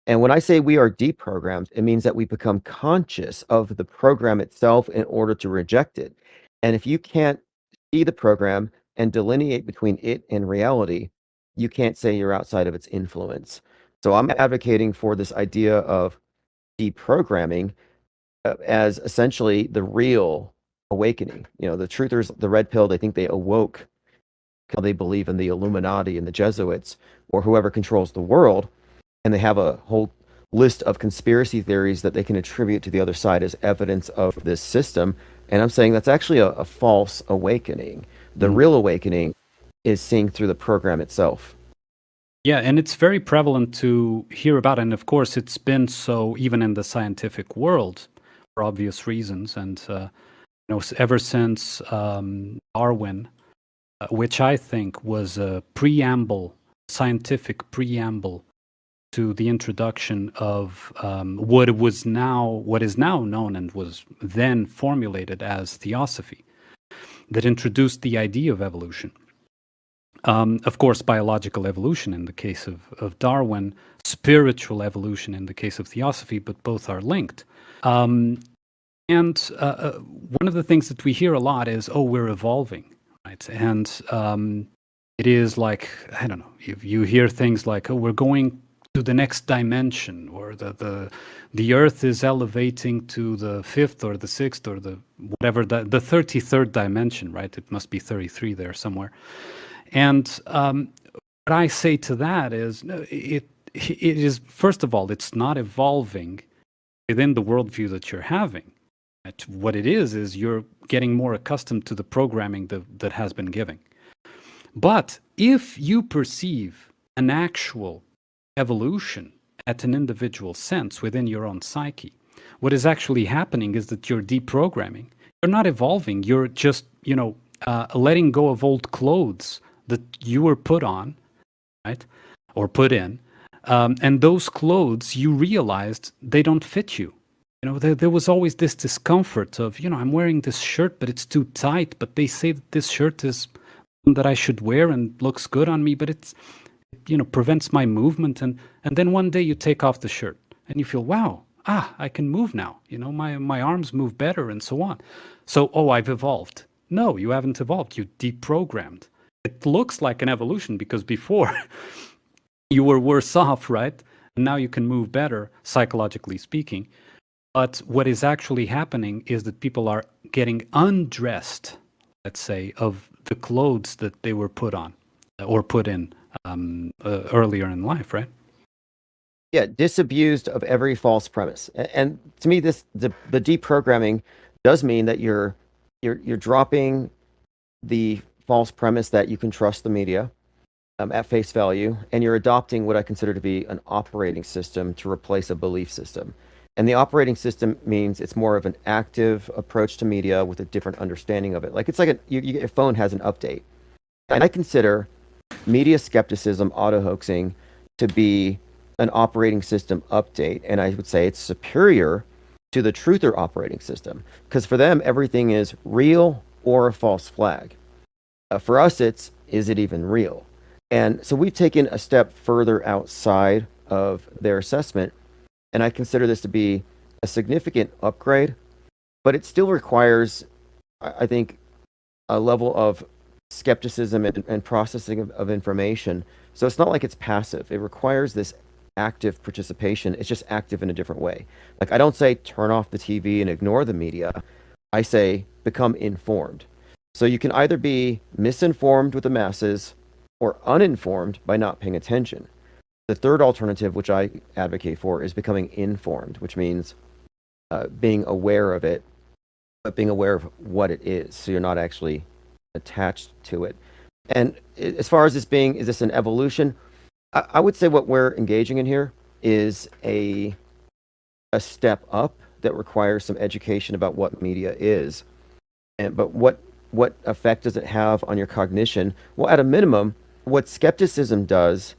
And when I say we are deprogrammed, it means that we become conscious of the program itself in order to reject it. And if you can't see the program and delineate between it and reality, you can't say you're outside of its influence. So I'm advocating for this idea of deprogramming as essentially the real awakening. You know, the truthers, the red pill, they think they awoke because they believe in the Illuminati and the Jesuits or whoever controls the world. And they have a whole list of conspiracy theories that they can attribute to the other side as evidence of this system. And I'm saying that's actually a false awakening. The real awakening is seeing through the program itself. Yeah, and it's very prevalent to hear about, and of course it's been so even in the scientific world for obvious reasons. And ever since Darwin, which I think was a scientific preamble to the introduction of what is now known and was then formulated as theosophy, that introduced the idea of evolution. Of course, biological evolution in the case of Darwin, spiritual evolution in the case of theosophy, but both are linked. And one of the things that we hear a lot is, oh, we're evolving, right? And it is like, I don't know, you hear things like, oh, we're going to the next dimension, or the Earth is elevating to the 5th or the 6th or the whatever, the 33rd dimension, right? It must be 33 there somewhere. And what I say to that is, it is, first of all, it's not evolving within the worldview that you're having. What it is you're getting more accustomed to the programming that has been given. But if you perceive an actual evolution at an individual sense within your own psyche, what is actually happening is that you're deprogramming. You're not evolving. You're just, letting go of old clothes that you were put on, right, or put in, and those clothes you realized they don't fit you. There was always this discomfort of, I'm wearing this shirt, but it's too tight. But they say that this shirt is one that I should wear and looks good on me, but it prevents my movement. And then one day you take off the shirt and you feel, wow, I can move now. My arms move better and so on. So, I've evolved. No, you haven't evolved. You deprogrammed. It looks like an evolution because before you were worse off, right? And now you can move better, psychologically speaking. But what is actually happening is that people are getting undressed, let's say, of the clothes that they were put on or put in earlier in life, right? Yeah, disabused of every false premise. And to me, the deprogramming does mean that you're dropping the false premise that you can trust the media at face value, and you're adopting what I consider to be an operating system to replace a belief system. And the operating system means it's more of an active approach to media with a different understanding of it. Like it's like your phone has an update. And I consider media skepticism, auto-hoaxing, to be an operating system update. And I would say it's superior to the truther operating system. Because for them, everything is real or a false flag. For us, is it even real? And so we've taken a step further outside of their assessment. And I consider this to be a significant upgrade, but it still requires, I think, a level of skepticism and processing of information. So it's not like it's passive. It requires this active participation. It's just active in a different way. Like I don't say turn off the TV and ignore the media. I say become informed. So you can either be misinformed with the masses or uninformed by not paying attention. The third alternative, which I advocate for, is becoming informed, which means being aware of it, but being aware of what it is. So you're not actually attached to it. And as far as is this an evolution? I would say what we're engaging in here is a step up that requires some education about what media is. But what effect does it have on your cognition? Well, at a minimum, what skepticism does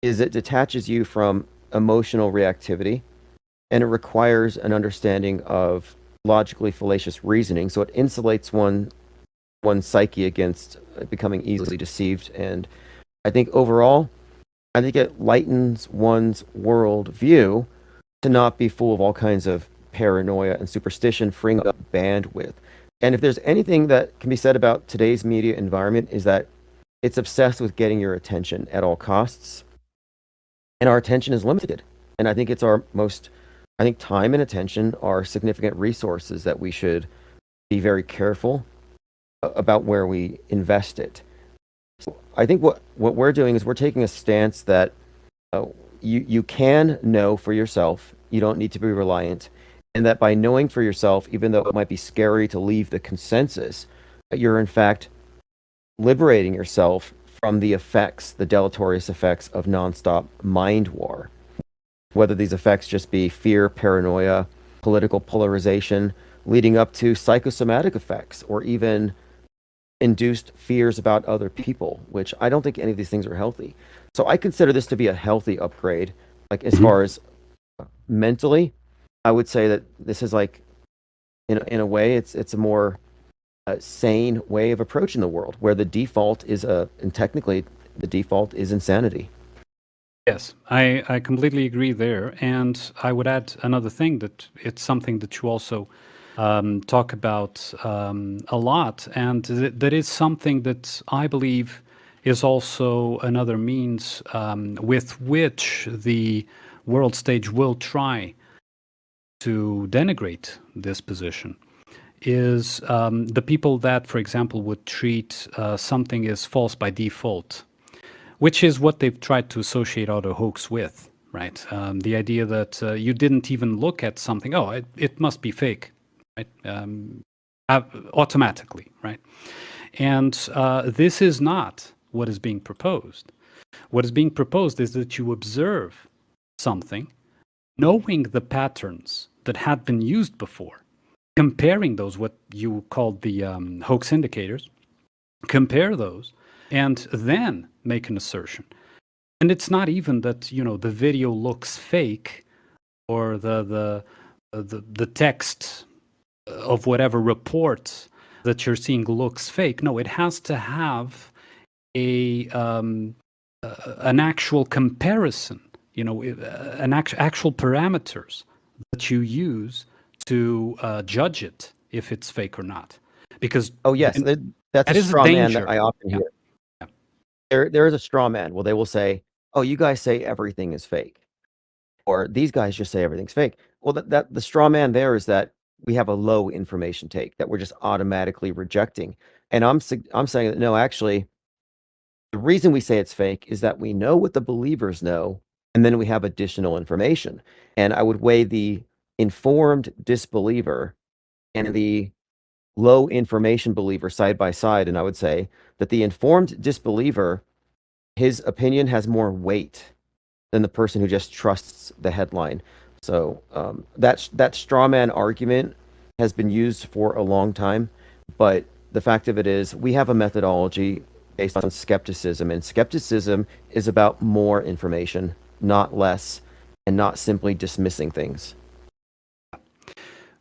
is it detaches you from emotional reactivity, and it requires an understanding of logically fallacious reasoning. So it insulates one's psyche against becoming easily deceived. And I think overall, I think it lightens one's world view to not be full of all kinds of paranoia and superstition, freeing up bandwidth. And if there's anything that can be said about today's media environment is that it's obsessed with getting your attention at all costs, and our attention is limited. And I think it's our most, I think time and attention are significant resources that we should be very careful about where we invest it. So I think what we're doing is we're taking a stance that you can know for yourself. You don't need to be reliant, and that by knowing for yourself, even though it might be scary to leave the consensus, you're in fact liberating yourself from the effects, the deleterious effects of nonstop mind war. Whether these effects just be fear, paranoia, political polarization, leading up to psychosomatic effects, or even induced fears about other people, which I don't think any of these things are healthy. So I consider this to be a healthy upgrade. Like as far as mentally, I would say that this is like, in a way, it's a more sane way of approaching the world, where the default is and technically the default is insanity. Yes, I completely agree there. And I would add another thing, that it's something that you also talk about a lot. And that is something that I believe is also another means with which the world stage will try to denigrate this position, is the people that, for example, would treat something as false by default, which is what they've tried to associate auto hoax with, right? The idea that you didn't even look at something, oh, it must be fake, right? Automatically, right? And this is not what is being proposed. What is being proposed is that you observe something, knowing the patterns that had been used before, comparing those, what you called the hoax indicators, compare those, and then make an assertion. And it's not even that, the video looks fake, or the text of whatever report that you're seeing looks fake. No, it has to have an actual comparison, an actual parameters that you use to judge it if it's fake or not. Because yes, that's a straw man that I often hear. Yeah. There is a straw man. Well, they will say, "Oh, you guys say everything is fake," or "These guys just say everything's fake." Well, that the straw man there is that we have a low information take that we're just automatically rejecting. And I'm saying that no, actually, the reason we say it's fake is that we know what the believers know, and then we have additional information. And I would weigh the informed disbeliever and the low information believer side by side, and I would say that the informed disbeliever, his opinion has more weight than the person who just trusts the headline. So that straw man argument has been used for a long time, but the fact of it is we have a methodology based on skepticism, and skepticism is about more information, not less, and not simply dismissing things.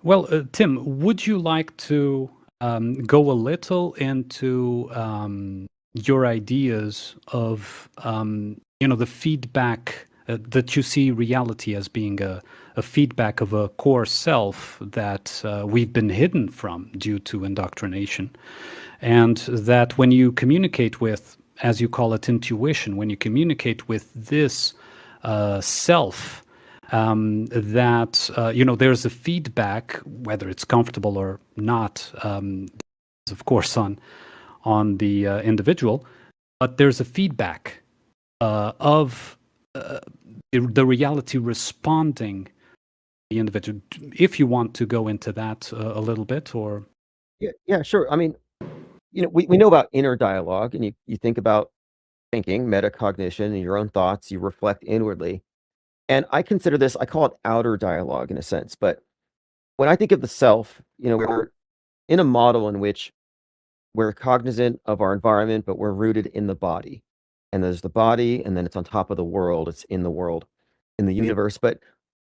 Well, Tim, would you like to go a little into your ideas of, the feedback that you see reality as being a feedback of a core self that we've been hidden from due to indoctrination, and that when you communicate with, as you call it, intuition, when you communicate with this self, that there's a feedback, whether it's comfortable or not, of course, on the individual, but there's a feedback of the reality responding the individual. If you want to go into that a little bit, or yeah, sure. I mean, we know about inner dialogue, and you think about thinking, metacognition, and your own thoughts. You reflect inwardly. And I consider this, I call it outer dialogue in a sense. But when I think of the self, we're in a model in which we're cognizant of our environment, but we're rooted in the body. And there's the body, and then it's on top of the world. It's in the world, in the universe. But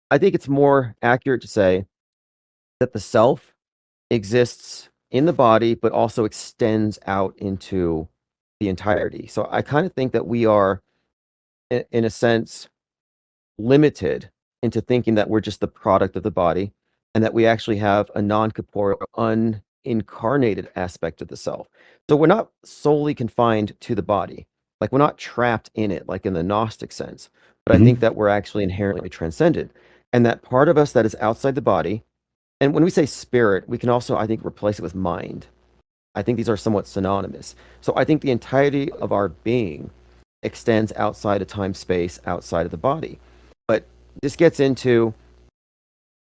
I think it's more accurate to say that the self exists in the body, but also extends out into the entirety. So I kind of think that we are in a sense, limited into thinking that we're just the product of the body and that we actually have a non-corporeal, unincarnated aspect of the self. So we're not solely confined to the body. Like we're not trapped in it, like in the Gnostic sense. But I think that we're actually inherently transcendent. And that part of us that is outside the body, and when we say spirit, we can also, I think, replace it with mind. I think these are somewhat synonymous. So I think the entirety of our being extends outside of time, space, outside of the body. But this gets into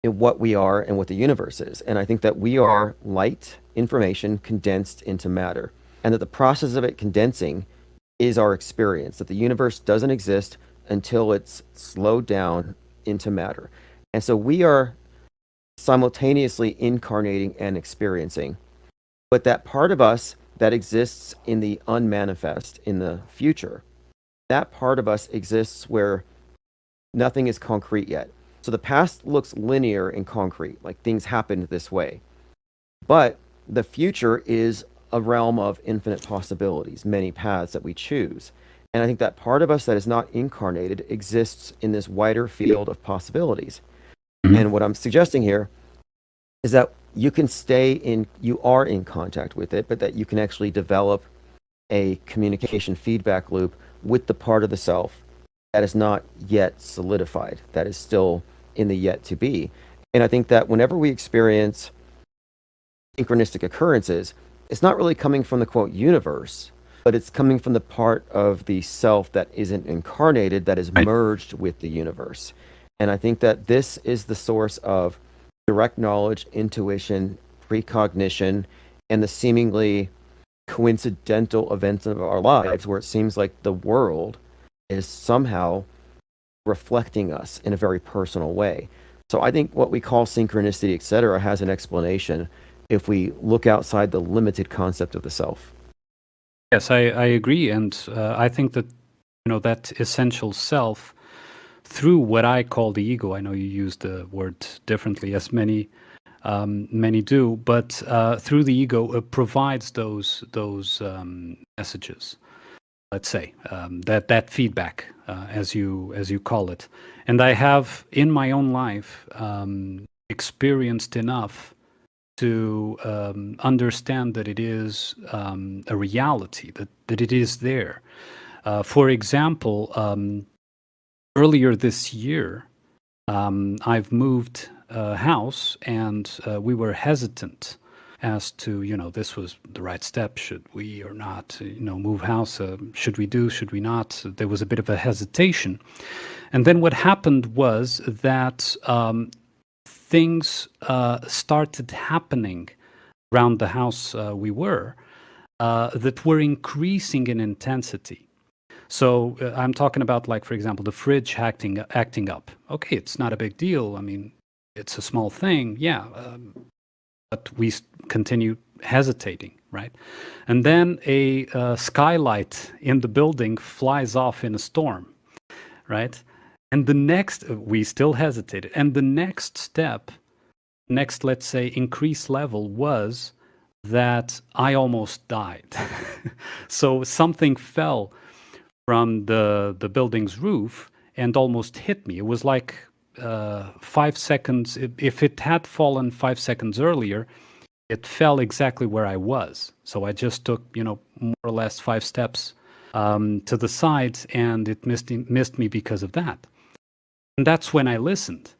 what we are and what the universe is. And I think that we are light information condensed into matter, and that the process of it condensing is our experience, that the universe doesn't exist until it's slowed down into matter. And so we are simultaneously incarnating and experiencing. But that part of us that exists in the unmanifest, in the future, that part of us exists where nothing is concrete yet. So the past looks linear and concrete, like things happened this way. But the future is a realm of infinite possibilities, many paths that we choose. And I think that part of us that is not incarnated exists in this wider field of possibilities. And what I'm suggesting here is that you can you are in contact with it, but that you can actually develop a communication feedback loop with the part of the self that is not yet solidified, that is still in the yet to be. And I think that whenever we experience synchronistic occurrences, it's not really coming from the quote universe, but it's coming from the part of the self that isn't incarnated, that is merged with the universe. And I think that this is the source of direct knowledge, intuition, precognition, and the seemingly coincidental events of our lives where it seems like the world is somehow reflecting us in a very personal way. So I think what we call synchronicity, etc., has an explanation if we look outside the limited concept of the self. Yes, I agree, and I think that that essential self, through what I call the ego. I know you use the word differently, as many do, but through the ego provides those messages. Let's say that feedback, as you call it, and I have in my own life experienced enough to understand that it is a reality, that it is there. For example, earlier this year, I've moved house, and we were hesitant as to, this was the right step. Should we or not, move house? Should we not? There was a bit of a hesitation. And then what happened was that things started happening around the house we were that were increasing in intensity. So I'm talking about, like, for example, the fridge acting up. Okay, it's not a big deal. I mean, it's a small thing, yeah. But we continue hesitating, right? And then a skylight in the building flies off in a storm, right? And the next, we still hesitated. And the next step, let's say, increased level was that I almost died. So something fell from the building's roof and almost hit me. It was like 5 seconds. If it had fallen 5 seconds earlier, it fell exactly where I was. So I just took, more or less 5 steps to the side, and it missed me because of that. And that's when I listened.